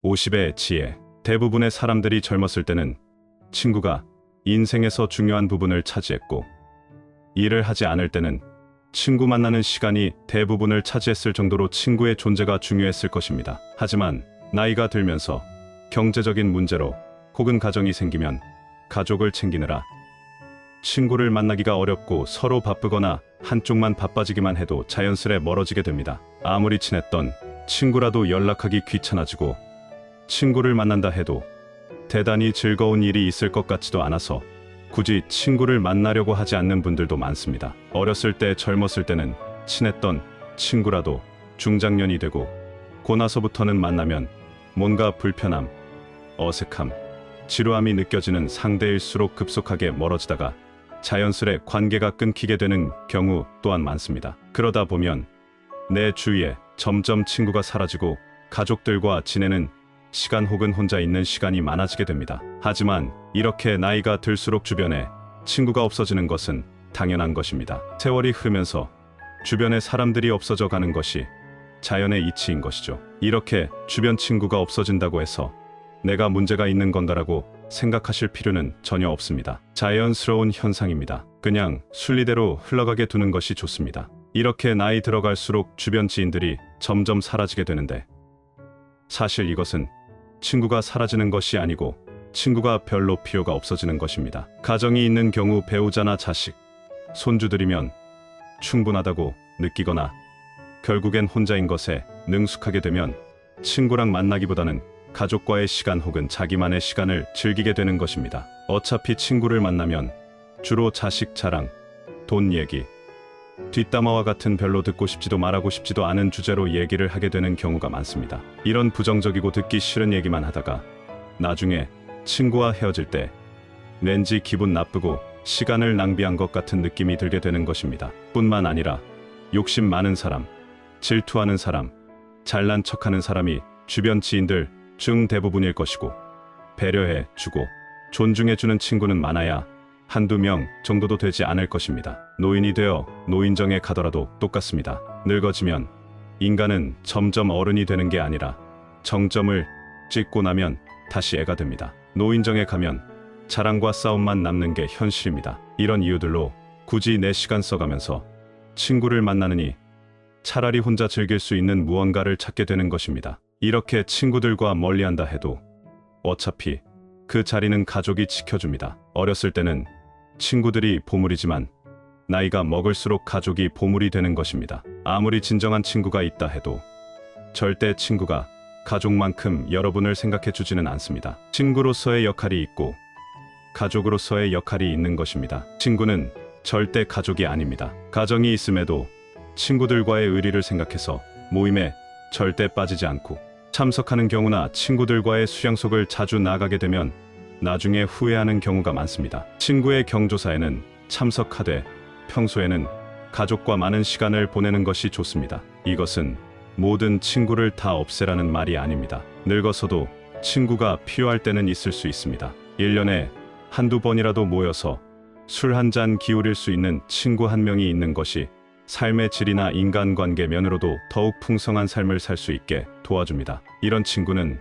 50의 지혜. 대부분의 사람들이 젊었을 때는 친구가 인생에서 중요한 부분을 차지했고, 일을 하지 않을 때는 친구 만나는 시간이 대부분을 차지했을 정도로 친구의 존재가 중요했을 것입니다. 하지만 나이가 들면서 경제적인 문제로 혹은 가정이 생기면 가족을 챙기느라 친구를 만나기가 어렵고, 서로 바쁘거나 한쪽만 바빠지기만 해도 자연스레 멀어지게 됩니다. 아무리 친했던 친구라도 연락하기 귀찮아지고, 친구를 만난다 해도 대단히 즐거운 일이 있을 것 같지도 않아서 굳이 친구를 만나려고 하지 않는 분들도 많습니다. 어렸을 때, 젊었을 때는 친했던 친구라도 중장년이 되고 고 나서부터는 만나면 뭔가 불편함, 어색함, 지루함이 느껴지는 상대일수록 급속하게 멀어지다가 자연스레 관계가 끊기게 되는 경우 또한 많습니다. 그러다 보면 내 주위에 점점 친구가 사라지고 가족들과 지내는 시간 혹은 혼자 있는 시간이 많아지게 됩니다. 하지만 이렇게 나이가 들수록 주변에 친구가 없어지는 것은 당연한 것입니다. 세월이 흐르면서 주변에 사람들이 없어져 가는 것이 자연의 이치인 것이죠. 이렇게 주변 친구가 없어진다고 해서 내가 문제가 있는 건가라고 생각하실 필요는 전혀 없습니다. 자연스러운 현상입니다. 그냥 순리대로 흘러가게 두는 것이 좋습니다. 이렇게 나이 들어갈수록 주변 지인들이 점점 사라지게 되는데, 사실 이것은 친구가 사라지는 것이 아니고 친구가 별로 필요가 없어지는 것입니다. 가정이 있는 경우 배우자나 자식, 손주들이면 충분하다고 느끼거나 결국엔 혼자인 것에 능숙하게 되면 친구랑 만나기보다는 가족과의 시간 혹은 자기만의 시간을 즐기게 되는 것입니다. 어차피 친구를 만나면 주로 자식 자랑, 돈 얘기, 뒷담화와 같은 별로 듣고 싶지도 말하고 싶지도 않은 주제로 얘기를 하게 되는 경우가 많습니다. 이런 부정적이고 듣기 싫은 얘기만 하다가 나중에 친구와 헤어질 때 왠지 기분 나쁘고 시간을 낭비한 것 같은 느낌이 들게 되는 것입니다. 뿐만 아니라 욕심 많은 사람, 질투하는 사람, 잘난 척하는 사람이 주변 지인들 중 대부분일 것이고, 배려해 주고 존중해 주는 친구는 많아야 한두 명 정도도 되지 않을 것입니다. 노인이 되어 노인정에 가더라도 똑같습니다. 늙어지면 인간은 점점 어른이 되는 게 아니라 정점을 찍고 나면 다시 애가 됩니다. 노인정에 가면 자랑과 싸움만 남는 게 현실입니다. 이런 이유들로 굳이 내 시간 써가면서 친구를 만나느니 차라리 혼자 즐길 수 있는 무언가를 찾게 되는 것입니다. 이렇게 친구들과 멀리한다 해도 어차피 그 자리는 가족이 지켜줍니다. 어렸을 때는 친구들이 보물이지만 나이가 먹을수록 가족이 보물이 되는 것입니다. 아무리 진정한 친구가 있다 해도 절대 친구가 가족만큼 여러분을 생각해 주지는 않습니다. 친구로서의 역할이 있고 가족으로서의 역할이 있는 것입니다. 친구는 절대 가족이 아닙니다. 가정이 있음에도 친구들과의 의리를 생각해서 모임에 절대 빠지지 않고 참석하는 경우나 친구들과의 수양속을 자주 나가게 되면 나중에 후회하는 경우가 많습니다. 친구의 경조사에는 참석하되 평소에는 가족과 많은 시간을 보내는 것이 좋습니다. 이것은 모든 친구를 다 없애라는 말이 아닙니다. 늙어서도 친구가 필요할 때는 있을 수 있습니다. 1년에 한두 번이라도 모여서 술 한 잔 기울일 수 있는 친구 한 명이 있는 것이 삶의 질이나 인간관계 면으로도 더욱 풍성한 삶을 살 수 있게 도와줍니다. 이런 친구는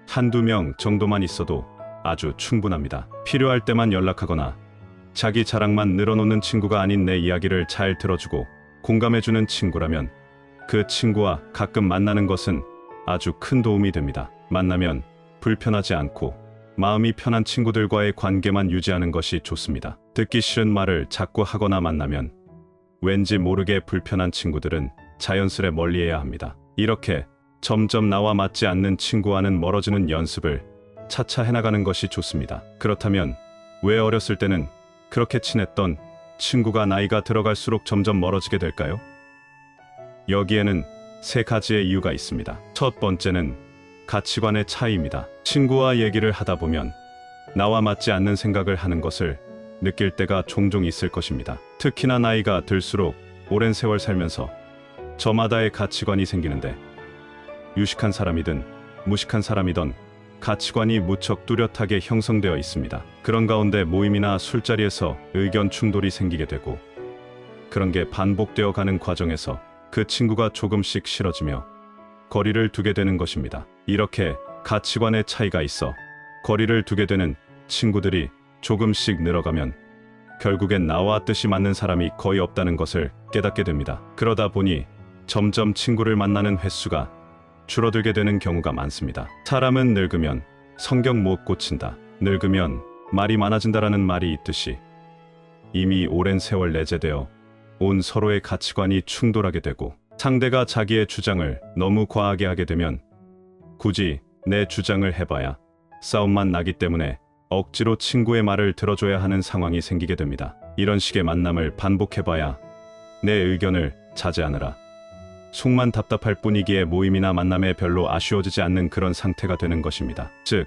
한두 명 정도만 있어도 아주 충분합니다. 필요할 때만 연락하거나 자기 자랑만 늘어놓는 친구가 아닌 내 이야기를 잘 들어주고 공감해주는 친구라면 그 친구와 가끔 만나는 것은 아주 큰 도움이 됩니다. 만나면 불편하지 않고 마음이 편한 친구들과의 관계만 유지하는 것이 좋습니다. 듣기 싫은 말을 자꾸 하거나 만나면 왠지 모르게 불편한 친구들은 자연스레 멀리해야 합니다. 이렇게 점점 나와 맞지 않는 친구와는 멀어지는 연습을 차차 해나가는 것이 좋습니다. 그렇다면 왜 어렸을 때는 그렇게 친했던 친구가 나이가 들어갈수록 점점 멀어지게 될까요? 여기에는 세 가지의 이유가 있습니다. 첫 번째는 가치관의 차이입니다. 친구와 얘기를 하다 보면 나와 맞지 않는 생각을 하는 것을 느낄 때가 종종 있을 것입니다. 특히나 나이가 들수록 오랜 세월 살면서 저마다의 가치관이 생기는데, 유식한 사람이든 무식한 사람이든 가치관이 무척 뚜렷하게 형성되어 있습니다. 그런 가운데 모임이나 술자리에서 의견 충돌이 생기게 되고, 그런 게 반복되어 가는 과정에서 그 친구가 조금씩 싫어지며 거리를 두게 되는 것입니다. 이렇게 가치관의 차이가 있어 거리를 두게 되는 친구들이 조금씩 늘어가면 결국엔 나와 뜻이 맞는 사람이 거의 없다는 것을 깨닫게 됩니다. 그러다 보니 점점 친구를 만나는 횟수가 줄어들게 되는 경우가 많습니다. 사람은 늙으면 성격 못 고친다. 늙으면 말이 많아진다라는 말이 있듯이 이미 오랜 세월 내재되어 온 서로의 가치관이 충돌하게 되고 상대가 자기의 주장을 너무 과하게 하게 되면 굳이 내 주장을 해봐야 싸움만 나기 때문에 억지로 친구의 말을 들어줘야 하는 상황이 생기게 됩니다. 이런 식의 만남을 반복해봐야 내 의견을 자제하느라 속만 답답할 뿐이기에 모임이나 만남에 별로 아쉬워지지 않는 그런 상태가 되는 것입니다. 즉,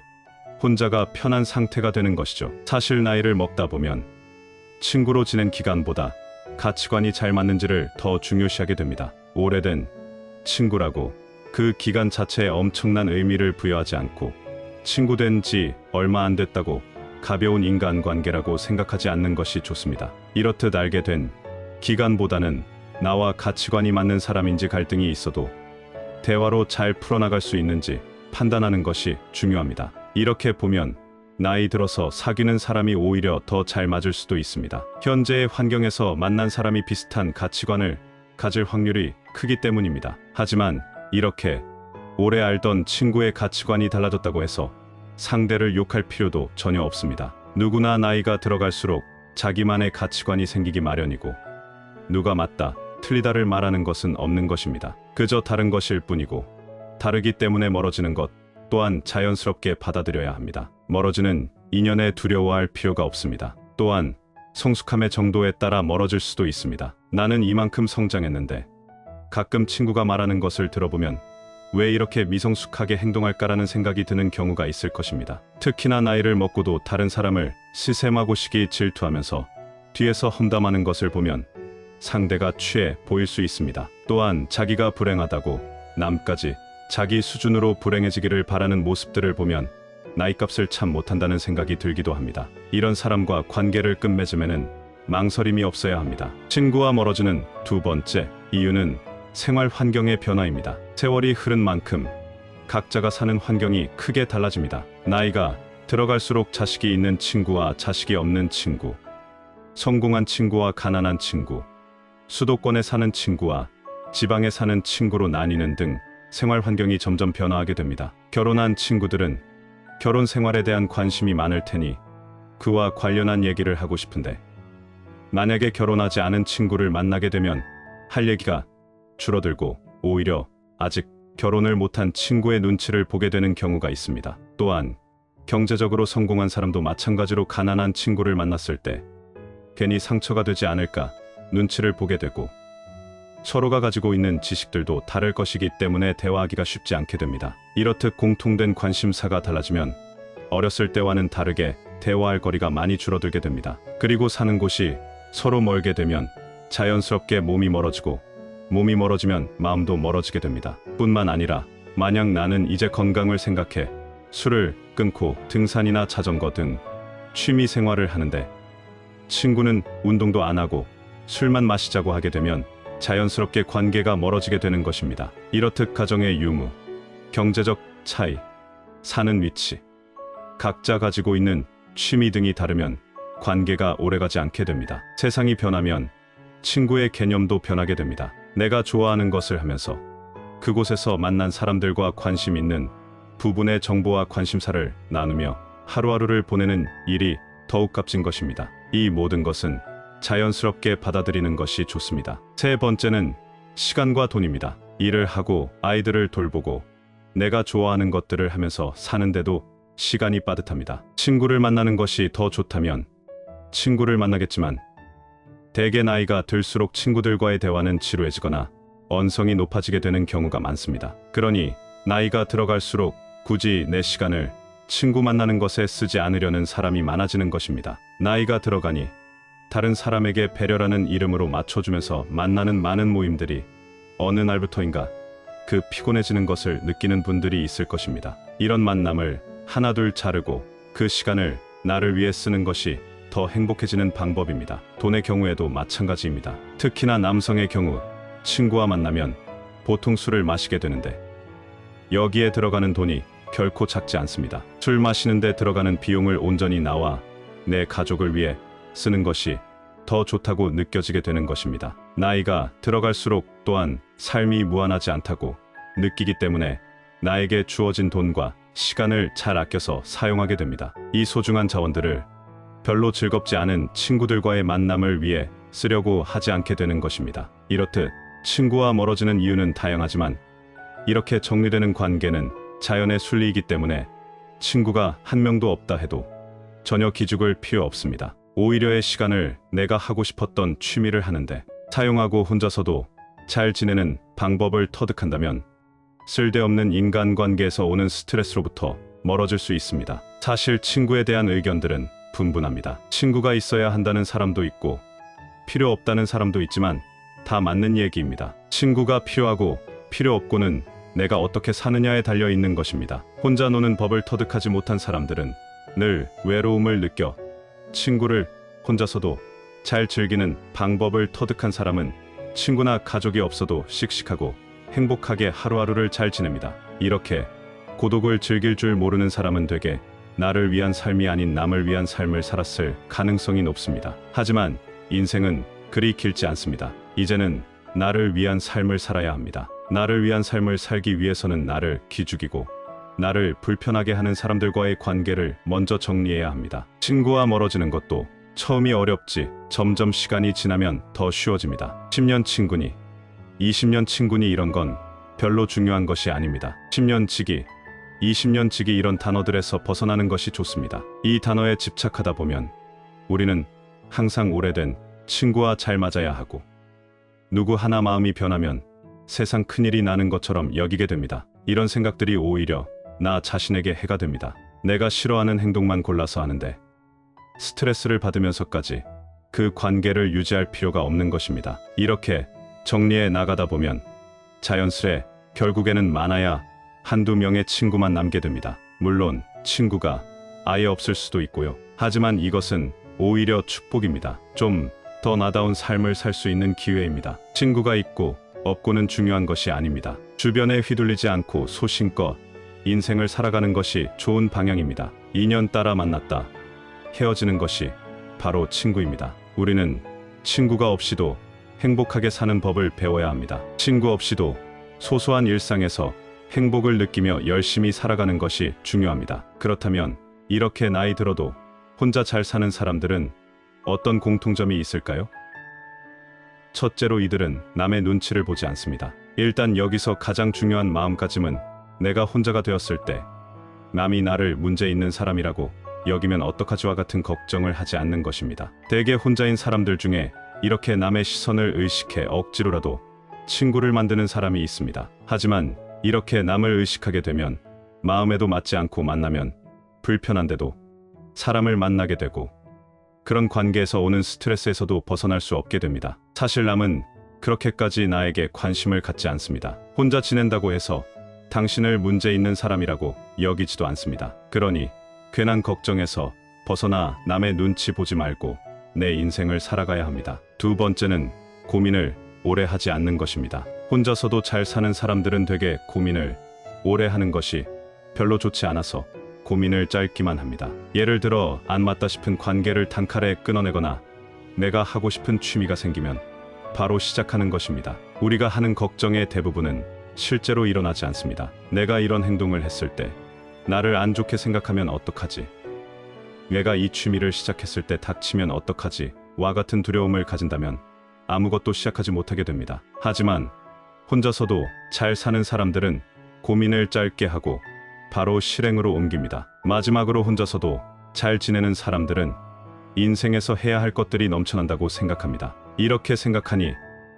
혼자가 편한 상태가 되는 것이죠. 사실 나이를 먹다 보면 친구로 지낸 기간보다 가치관이 잘 맞는지를 더 중요시하게 됩니다. 오래된 친구라고 그 기간 자체에 엄청난 의미를 부여하지 않고 친구 된 지 얼마 안 됐다고 가벼운 인간관계라고 생각하지 않는 것이 좋습니다. 이렇듯 알게 된 기간보다는 나와 가치관이 맞는 사람인지 갈등이 있어도 대화로 잘 풀어나갈 수 있는지 판단하는 것이 중요합니다. 이렇게 보면 나이 들어서 사귀는 사람이 오히려 더 잘 맞을 수도 있습니다. 현재의 환경에서 만난 사람이 비슷한 가치관을 가질 확률이 크기 때문입니다. 하지만 이렇게 오래 알던 친구의 가치관이 달라졌다고 해서 상대를 욕할 필요도 전혀 없습니다. 누구나 나이가 들어갈수록 자기만의 가치관이 생기기 마련이고 누가 맞다, 틀리다를 말하는 것은 없는 것입니다. 그저 다른 것일 뿐이고 다르기 때문에 멀어지는 것 또한 자연스럽게 받아들여야 합니다. 멀어지는 인연에 두려워할 필요가 없습니다. 또한 성숙함의 정도에 따라 멀어질 수도 있습니다. 나는 이만큼 성장했는데 가끔 친구가 말하는 것을 들어보면 왜 이렇게 미성숙하게 행동할까라는 생각이 드는 경우가 있을 것입니다. 특히나 나이를 먹고도 다른 사람을 시샘하고 시기 질투하면서 뒤에서 험담하는 것을 보면 상대가 취해 보일 수 있습니다. 또한 자기가 불행하다고 남까지 자기 수준으로 불행해지기를 바라는 모습들을 보면 나이값을 참 못한다는 생각이 들기도 합니다. 이런 사람과 관계를 끝맺음에는 망설임이 없어야 합니다. 친구와 멀어지는 두 번째 이유는 생활 환경의 변화입니다. 세월이 흐른 만큼 각자가 사는 환경이 크게 달라집니다. 나이가 들어갈수록 자식이 있는 친구와 자식이 없는 친구, 성공한 친구와 가난한 친구, 수도권에 사는 친구와 지방에 사는 친구로 나뉘는 등 생활 환경이 점점 변화하게 됩니다. 결혼한 친구들은 결혼 생활에 대한 관심이 많을 테니 그와 관련한 얘기를 하고 싶은데 만약에 결혼하지 않은 친구를 만나게 되면 할 얘기가 줄어들고 오히려 아직 결혼을 못한 친구의 눈치를 보게 되는 경우가 있습니다. 또한 경제적으로 성공한 사람도 마찬가지로 가난한 친구를 만났을 때 괜히 상처가 되지 않을까 눈치를 보게 되고 서로가 가지고 있는 지식들도 다를 것이기 때문에 대화하기가 쉽지 않게 됩니다. 이렇듯 공통된 관심사가 달라지면 어렸을 때와는 다르게 대화할 거리가 많이 줄어들게 됩니다. 그리고 사는 곳이 서로 멀게 되면 자연스럽게 몸이 멀어지고 몸이 멀어지면 마음도 멀어지게 됩니다. 뿐만 아니라 만약 나는 이제 건강을 생각해 술을 끊고 등산이나 자전거 등 취미 생활을 하는데 친구는 운동도 안 하고 술만 마시자고 하게 되면 자연스럽게 관계가 멀어지게 되는 것입니다. 이렇듯 가정의 유무, 경제적 차이, 사는 위치, 각자 가지고 있는 취미 등이 다르면 관계가 오래가지 않게 됩니다. 세상이 변하면 친구의 개념도 변하게 됩니다. 내가 좋아하는 것을 하면서 그곳에서 만난 사람들과 관심 있는 부분의 정보와 관심사를 나누며 하루하루를 보내는 일이 더욱 값진 것입니다. 이 모든 것은 자연스럽게 받아들이는 것이 좋습니다. 세 번째는 시간과 돈입니다. 일을 하고 아이들을 돌보고 내가 좋아하는 것들을 하면서 사는데도 시간이 빠듯합니다. 친구를 만나는 것이 더 좋다면 친구를 만나겠지만 대개 나이가 들수록 친구들과의 대화는 지루해지거나 언성이 높아지게 되는 경우가 많습니다. 그러니 나이가 들어갈수록 굳이 내 시간을 친구 만나는 것에 쓰지 않으려는 사람이 많아지는 것입니다. 나이가 들어가니 다른 사람에게 배려라는 이름으로 맞춰주면서 만나는 많은 모임들이 어느 날부터인가 그 피곤해지는 것을 느끼는 분들이 있을 것입니다. 이런 만남을 하나둘 자르고 그 시간을 나를 위해 쓰는 것이 더 행복해지는 방법입니다. 돈의 경우에도 마찬가지입니다. 특히나 남성의 경우 친구와 만나면 보통 술을 마시게 되는데 여기에 들어가는 돈이 결코 작지 않습니다. 술 마시는데 들어가는 비용을 온전히 나와 내 가족을 위해 쓰는 것이 더 좋다고 느껴지게 되는 것입니다. 나이가 들어갈수록 또한 삶이 무한하지 않다고 느끼기 때문에 나에게 주어진 돈과 시간을 잘 아껴서 사용하게 됩니다. 이 소중한 자원들을 별로 즐겁지 않은 친구들과의 만남을 위해 쓰려고 하지 않게 되는 것입니다. 이렇듯 친구와 멀어지는 이유는 다양하지만 이렇게 정리되는 관계는 자연의 순리이기 때문에 친구가 한 명도 없다 해도 전혀 기죽을 필요 없습니다. 오히려의 시간을 내가 하고 싶었던 취미를 하는데 사용하고 혼자서도 잘 지내는 방법을 터득한다면 쓸데없는 인간관계에서 오는 스트레스로부터 멀어질 수 있습니다. 사실 친구에 대한 의견들은 분분합니다. 친구가 있어야 한다는 사람도 있고 필요 없다는 사람도 있지만 다 맞는 얘기입니다. 친구가 필요하고 필요 없고는 내가 어떻게 사느냐에 달려 있는 것입니다. 혼자 노는 법을 터득하지 못한 사람들은 늘 외로움을 느껴 친구를 혼자서도 잘 즐기는 방법을 터득한 사람은 친구나 가족이 없어도 씩씩하고 행복하게 하루하루를 잘 지냅니다. 이렇게 고독을 즐길 줄 모르는 사람은 되게 나를 위한 삶이 아닌 남을 위한 삶을 살았을 가능성이 높습니다. 하지만 인생은 그리 길지 않습니다. 이제는 나를 위한 삶을 살아야 합니다. 나를 위한 삶을 살기 위해서는 나를 기죽이고 나를 불편하게 하는 사람들과의 관계를 먼저 정리해야 합니다. 친구와 멀어지는 것도 처음이 어렵지 점점 시간이 지나면 더 쉬워집니다. 10년 친구니 20년 친구니 이런 건 별로 중요한 것이 아닙니다. 10년 지기, 20년 지기 이런 단어들에서 벗어나는 것이 좋습니다. 이 단어에 집착하다 보면 우리는 항상 오래된 친구와 잘 맞아야 하고 누구 하나 마음이 변하면 세상 큰일이 나는 것처럼 여기게 됩니다. 이런 생각들이 오히려 나 자신에게 해가 됩니다. 내가 싫어하는 행동만 골라서 하는데 스트레스를 받으면서까지 그 관계를 유지할 필요가 없는 것입니다. 이렇게 정리해 나가다 보면 자연스레 결국에는 많아야 한두 명의 친구만 남게 됩니다. 물론 친구가 아예 없을 수도 있고요. 하지만 이것은 오히려 축복입니다. 좀 더 나다운 삶을 살 수 있는 기회입니다. 친구가 있고 없고는 중요한 것이 아닙니다. 주변에 휘둘리지 않고 소신껏 인생을 살아가는 것이 좋은 방향입니다. 인연 따라 만났다 헤어지는 것이 바로 친구입니다. 우리는 친구가 없이도 행복하게 사는 법을 배워야 합니다. 친구 없이도 소소한 일상에서 행복을 느끼며 열심히 살아가는 것이 중요합니다. 그렇다면 이렇게 나이 들어도 혼자 잘 사는 사람들은 어떤 공통점이 있을까요? 첫째로 이들은 남의 눈치를 보지 않습니다. 일단 여기서 가장 중요한 마음가짐은 내가 혼자가 되었을 때 남이 나를 문제 있는 사람이라고 여기면 어떡하지와 같은 걱정을 하지 않는 것입니다. 대개 혼자인 사람들 중에 이렇게 남의 시선을 의식해 억지로라도 친구를 만드는 사람이 있습니다. 하지만 이렇게 남을 의식하게 되면 마음에도 맞지 않고 만나면 불편한데도 사람을 만나게 되고 그런 관계에서 오는 스트레스에서도 벗어날 수 없게 됩니다. 사실 남은 그렇게까지 나에게 관심을 갖지 않습니다. 혼자 지낸다고 해서 당신을 문제 있는 사람이라고 여기지도 않습니다. 그러니 괜한 걱정에서 벗어나 남의 눈치 보지 말고 내 인생을 살아가야 합니다. 두 번째는 고민을 오래 하지 않는 것입니다. 혼자서도 잘 사는 사람들은 되게 고민을 오래 하는 것이 별로 좋지 않아서 고민을 짧기만 합니다. 예를 들어 안 맞다 싶은 관계를 단칼에 끊어내거나 내가 하고 싶은 취미가 생기면 바로 시작하는 것입니다. 우리가 하는 걱정의 대부분은 실제로 일어나지 않습니다. 내가 이런 행동을 했을 때 나를 안 좋게 생각하면 어떡하지? 내가 이 취미를 시작했을 때 닥치면 어떡하지? 와 같은 두려움을 가진다면 아무것도 시작하지 못하게 됩니다. 하지만 혼자서도 잘 사는 사람들은 고민을 짧게 하고 바로 실행으로 옮깁니다. 마지막으로 혼자서도 잘 지내는 사람들은 인생에서 해야 할 것들이 넘쳐난다고 생각합니다. 이렇게 생각하니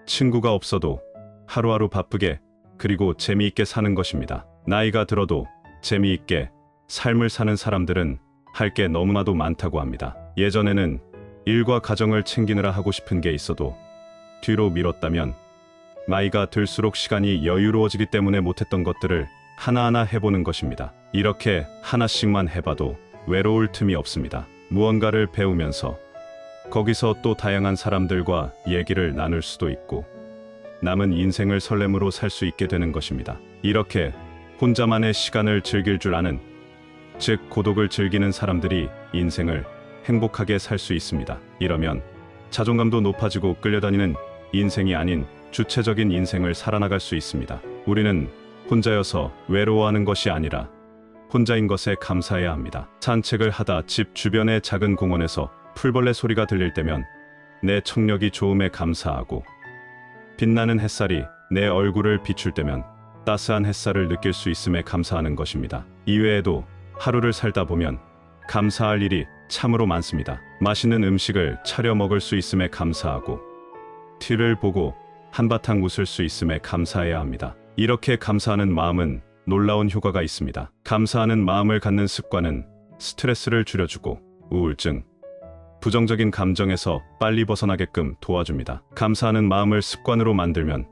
친구가 없어도 하루하루 바쁘게 그리고 재미있게 사는 것입니다. 나이가 들어도 재미있게 삶을 사는 사람들은 할 게 너무나도 많다고 합니다. 예전에는 일과 가정을 챙기느라 하고 싶은 게 있어도 뒤로 미뤘다면 나이가 들수록 시간이 여유로워지기 때문에 못했던 것들을 하나하나 해보는 것입니다. 이렇게 하나씩만 해봐도 외로울 틈이 없습니다. 무언가를 배우면서 거기서 또 다양한 사람들과 얘기를 나눌 수도 있고 남은 인생을 설렘으로 살 수 있게 되는 것입니다. 이렇게 혼자만의 시간을 즐길 줄 아는, 즉 고독을 즐기는 사람들이 인생을 행복하게 살 수 있습니다. 이러면 자존감도 높아지고 끌려다니는 인생이 아닌 주체적인 인생을 살아나갈 수 있습니다. 우리는 혼자여서 외로워하는 것이 아니라 혼자인 것에 감사해야 합니다. 산책을 하다 집 주변의 작은 공원에서 풀벌레 소리가 들릴 때면 내 청력이 좋음에 감사하고, 빛나는 햇살이 내 얼굴을 비출 때면 따스한 햇살을 느낄 수 있음에 감사하는 것입니다. 이외에도 하루를 살다 보면 감사할 일이 참으로 많습니다. 맛있는 음식을 차려 먹을 수 있음에 감사하고, 티를 보고 한바탕 웃을 수 있음에 감사해야 합니다. 이렇게 감사하는 마음은 놀라운 효과가 있습니다. 감사하는 마음을 갖는 습관은 스트레스를 줄여주고 우울증, 부정적인 감정에서 빨리 벗어나게끔 도와줍니다. 감사하는 마음을 습관으로 만들면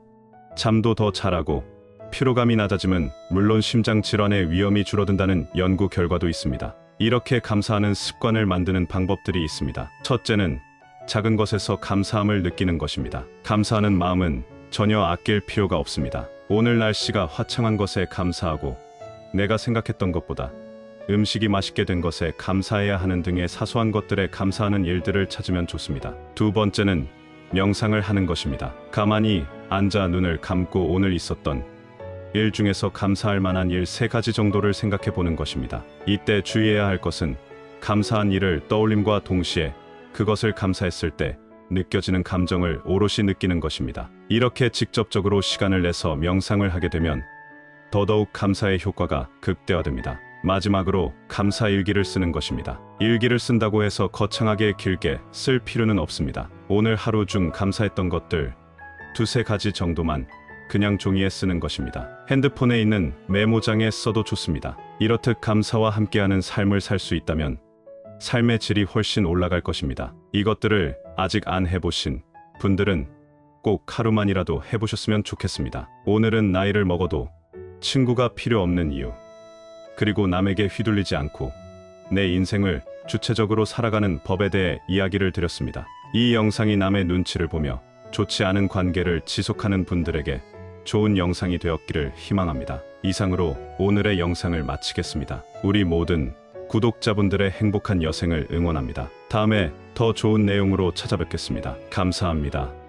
잠도 더 잘하고 피로감이 낮아지면 물론 심장 질환의 위험이 줄어든다는 연구 결과도 있습니다. 이렇게 감사하는 습관을 만드는 방법들이 있습니다. 첫째는 작은 것에서 감사함을 느끼는 것입니다. 감사하는 마음은 전혀 아낄 필요가 없습니다. 오늘 날씨가 화창한 것에 감사하고, 내가 생각했던 것보다 음식이 맛있게 된 것에 감사해야 하는 등의 사소한 것들에 감사하는 일들을 찾으면 좋습니다. 두 번째는 명상을 하는 것입니다. 가만히 앉아 눈을 감고 오늘 있었던 일 중에서 감사할 만한 일 3가지 정도를 생각해 보는 것입니다. 이때 주의해야 할 것은 감사한 일을 떠올림과 동시에 그것을 감사했을 때 느껴지는 감정을 오롯이 느끼는 것입니다. 이렇게 직접적으로 시간을 내서 명상을 하게 되면 더더욱 감사의 효과가 극대화됩니다. 마지막으로 감사 일기를 쓰는 것입니다. 일기를 쓴다고 해서 거창하게 길게 쓸 필요는 없습니다. 오늘 하루 중 감사했던 것들 2-3가지 정도만 그냥 종이에 쓰는 것입니다. 핸드폰에 있는 메모장에 써도 좋습니다. 이렇듯 감사와 함께하는 삶을 살 수 있다면 삶의 질이 훨씬 올라갈 것입니다. 이것들을 아직 안 해보신 분들은 꼭 하루만이라도 해보셨으면 좋겠습니다. 오늘은 나이를 먹어도 친구가 필요 없는 이유, 그리고 남에게 휘둘리지 않고 내 인생을 주체적으로 살아가는 법에 대해 이야기를 드렸습니다. 이 영상이 남의 눈치를 보며 좋지 않은 관계를 지속하는 분들에게 좋은 영상이 되었기를 희망합니다. 이상으로 오늘의 영상을 마치겠습니다. 우리 모든 구독자분들의 행복한 여생을 응원합니다. 다음에 더 좋은 내용으로 찾아뵙겠습니다. 감사합니다.